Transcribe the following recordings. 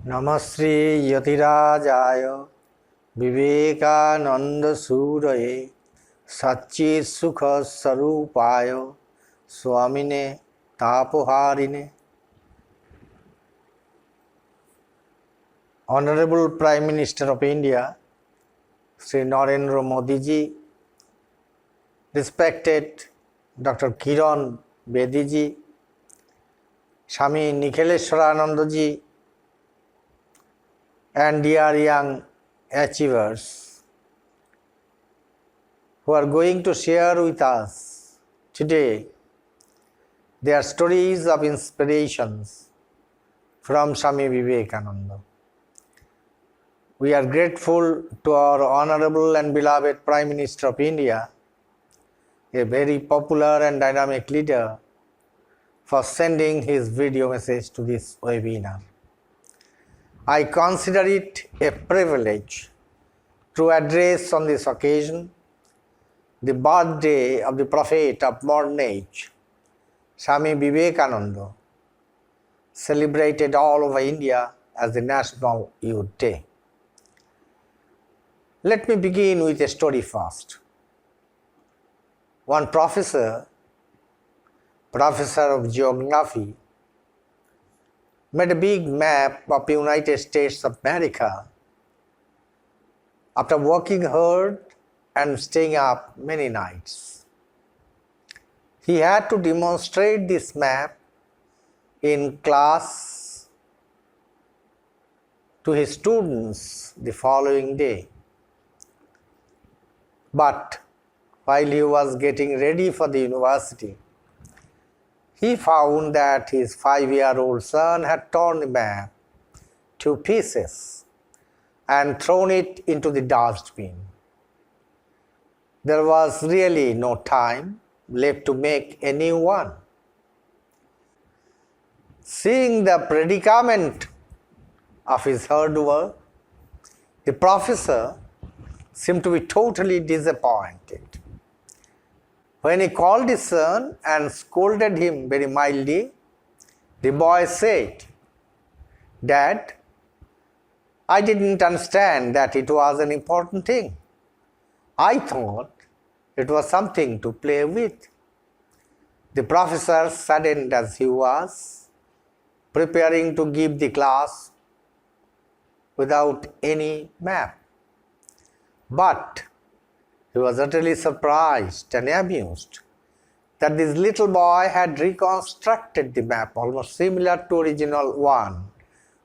Namaste Yatirajaya Vivekananda Suraye Sachi Sukha Sarupaya Swamine Tapoharine. Honorable Prime Minister of India, Sri Narendra Modi ji, respected Dr. Kiran Bedi ji, Swami Suvirananda ji, and dear young achievers who are going to share with us today their stories of inspirations from Swami Vivekananda. We are grateful to our honorable and beloved Prime Minister of India, a very popular and dynamic leader, for sending his video message to this webinar. I consider it a privilege to address on this occasion the birthday of the prophet of modern age, Swami Vivekananda, celebrated all over India as the National Youth Day. Let me begin with a story first. One professor of geography, made a big map of the United States of America after working hard and staying up many nights. He had to demonstrate this map in class to his students the following day. But while he was getting ready for the university, he found that his 5-year-old son had torn the map to pieces and thrown it into the dustbin. There was really no time left to make a new one. Seeing the predicament of his hard work, the professor seemed to be totally disappointed. When he called his son and scolded him very mildly, the boy said, "Dad, I didn't understand that it was an important thing. I thought it was something to play with." The professor, saddened as he was, preparing to give the class without any map. But he was utterly surprised and amused that this little boy had reconstructed the map almost similar to original one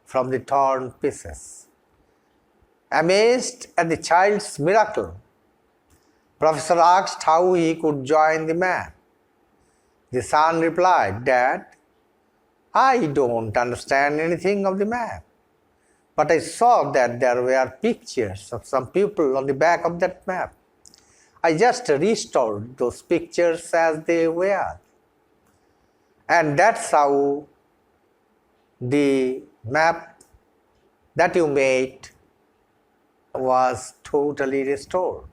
from the torn pieces. Amazed at the child's miracle, Professor asked how he could join the map. The son replied, "Dad, I don't understand anything of the map, but I saw that there were pictures of some people on the back of that map. I just restored those pictures as they were. And that's how the map that you made was totally restored."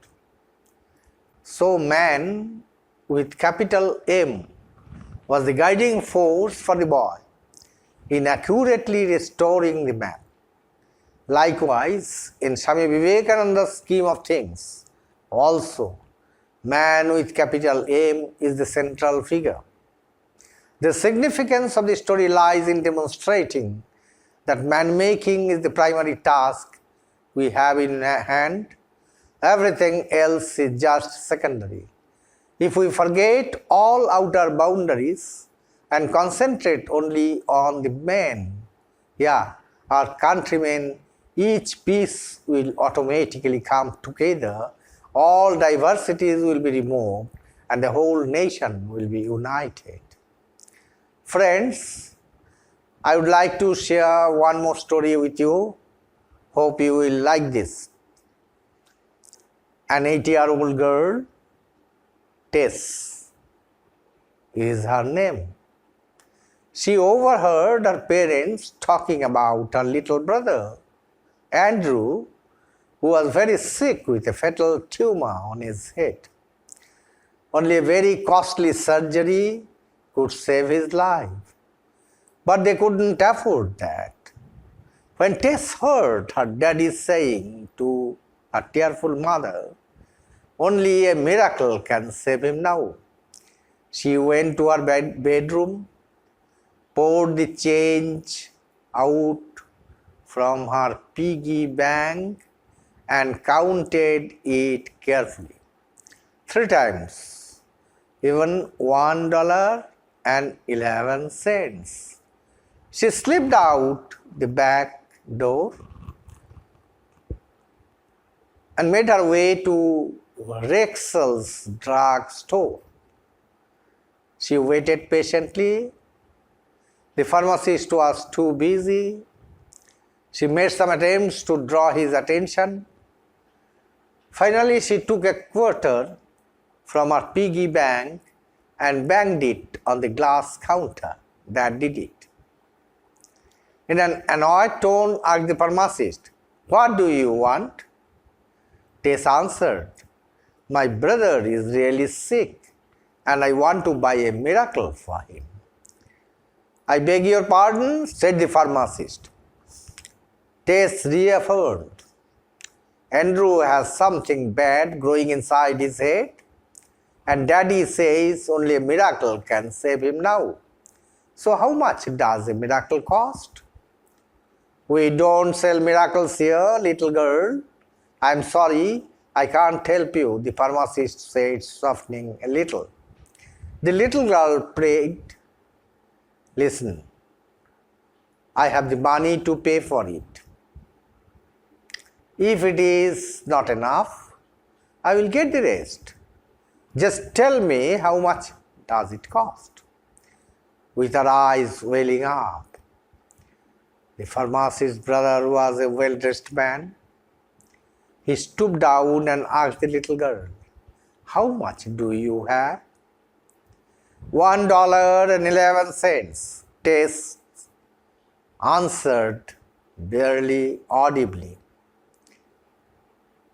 So man with capital M was the guiding force for the boy in accurately restoring the map. Likewise, in Swami Vivekananda's scheme of things, also, man with capital M is the central figure. The significance of the story lies in demonstrating that man-making is the primary task we have in hand. Everything else is just secondary. If we forget all outer boundaries and concentrate only on the man, our countrymen, each piece will automatically come together, all diversities will be removed, and the whole nation will be united. Friends, I would like to share one more story with you. Hope you will like this. An 8-year-old girl, Tess is her name. She overheard her parents talking about her little brother, Andrew, who was very sick with a fatal tumor on his head. Only a very costly surgery could save his life, but they couldn't afford that. When Tess heard her daddy saying to her tearful mother, "Only a miracle can save him now," she went to her bedroom, poured the change out from her piggy bank and counted it carefully. 3 times, even $1.11. She slipped out the back door and made her way to Rexall's drug store. She waited patiently. The pharmacist was too busy. She made some attempts to draw his attention. Finally, she took a quarter from her piggy bank and banged it on the glass counter. That did it. In an annoyed tone, asked the pharmacist, "What do you want?" Tess answered, "My brother is really sick and I want to buy a miracle for him." "I beg your pardon," said the pharmacist. Tess reaffirmed, "Andrew has something bad growing inside his head, and Daddy says only a miracle can save him now. So how much does a miracle cost?" "We don't sell miracles here, little girl. I'm sorry, I can't help you," the pharmacist said, softening a little. The little girl prayed, "Listen, I have the money to pay for it. If it is not enough, I will get the rest. Just tell me how much does it cost?" With her eyes welling up, the pharmacist's brother was a well-dressed man. He stooped down and asked the little girl, "How much do you have?" $1.11, Tess answered barely audibly.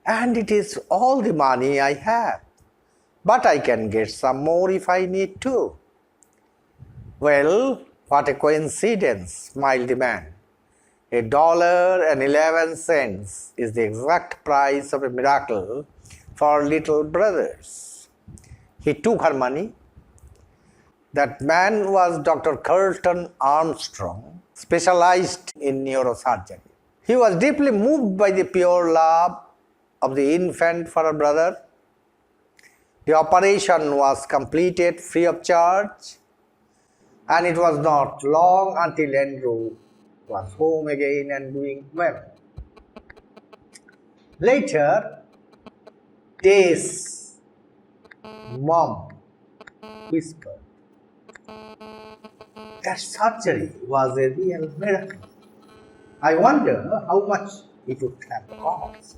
"And it is all the money I have, but I can get some more if I need to." "Well, what a coincidence," smiled the man. $1.11 is the exact price of a miracle for little brothers. He took her money. That man was Dr. Curtin Armstrong, specialized in neurosurgery. He was deeply moved by the pure love of the infant for her brother. The operation was completed free of charge, and it was not long until Andrew was home again and doing well. Later, Tess' mom whispered, "That surgery was a real miracle. I wonder how much it would have cost."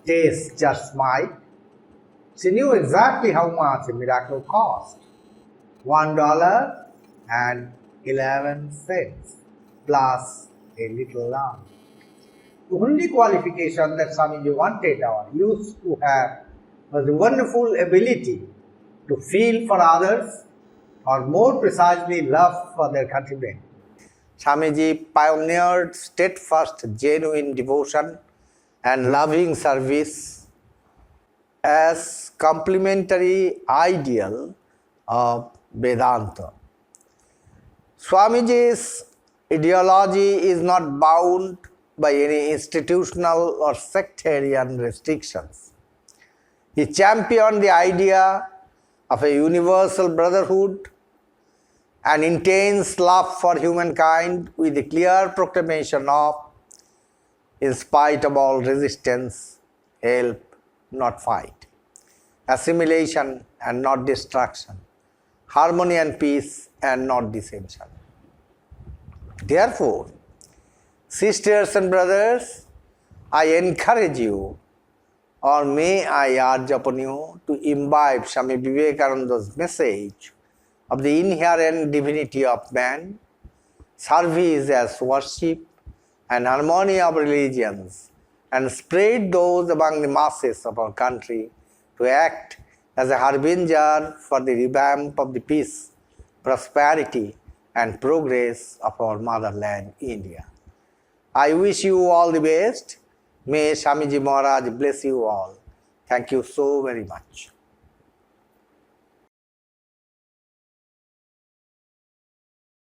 Tess just smiled. She knew exactly how much a miracle cost. $1.11 plus a little laugh. The only qualification that Swamiji wanted our youth to have was the wonderful ability to feel for others, or more precisely, love for their countrymen. Swamiji pioneered steadfast, genuine devotion and loving service as complementary ideal of Vedanta. Swamiji's ideology is not bound by any institutional or sectarian restrictions. He championed the idea of a universal brotherhood and intense love for humankind with the clear proclamation of, in spite of all resistance, help, not fight; assimilation and not destruction; harmony and peace and not dissension. Therefore, sisters and brothers, I encourage you, or may I urge upon you, to imbibe Swami Vivekananda's message of the inherent divinity of man, service as worship, and harmony of religions, and spread those among the masses of our country to act as a harbinger for the revamp of the peace, prosperity, and progress of our motherland, India. I wish you all the best. May Swamiji Maharaj bless you all. Thank you so very much.